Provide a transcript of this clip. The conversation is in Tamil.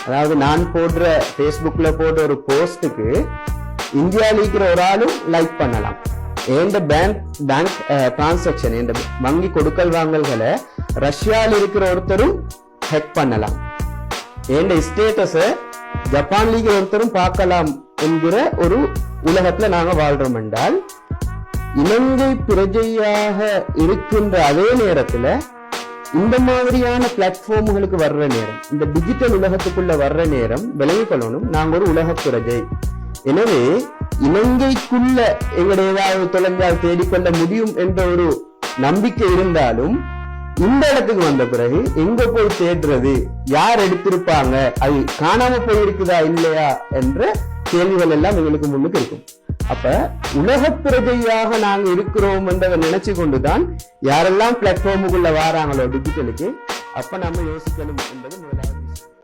அதாவது நான் போடுற ஃபேஸ்புக்ல போடுற ஒரு போஸ்டுக்கு இந்தியாவில் இருக்கிற ஒரு ஆளும் லைக் பண்ணலாம். எந்த பேங்க் டிரான்சாக்சன், எந்த வங்கி கொடுக்கல் வாங்கல்களை ரஷ்யாவில் இருக்கிற ஒருத்தரும் ஹேக் பண்ணலாம். எந்த ஸ்டேட்டஸ ஜப்பான்ல இருக்கிற ஒருத்தரும் பார்க்கலாம் என்கிற ஒரு உலகத்துல நாங்க வாழ்றோம் என்றால், இலங்கை பிரஜையாக இருக்கின்ற அதே நேரத்துல இந்த மாதிரியான பிளாட்ஃபார்ம்களுக்கு வர்ற நேரம், இந்த டிஜிட்டல் உலகத்துக்குள்ள வர்ற நேரம் விலகிக் கொள்ளணும். நாங்க ஒரு உலக பிரஜை. எனவே இலங்கைக்குள்ள எங்களுடைய ஏதாவது தொலைஞ்சால் தேடிக்கொள்ள முடியும் என்ற ஒரு நம்பிக்கை இருந்தாலும், இந்த இடத்துக்கு வந்த பிறகு எங்க போய் தேடுறது, யார் எடுத்திருப்பாங்க, அது காணாம போயிருக்குதா இல்லையா என்ற கேள்விகள் எல்லாம் எங்களுக்கு முன்னுக்கு இருக்கும். அப்ப உலக பிரஜையாக நாங்க இருக்கிறோம் என்றதை நினைச்சு கொண்டுதான் யாரெல்லாம் பிளாட்ஃபார்முக்குள்ள வாராங்களோ டிஜிட்டலுக்கு, அப்ப நம்ம யோசிக்கணும் என்பது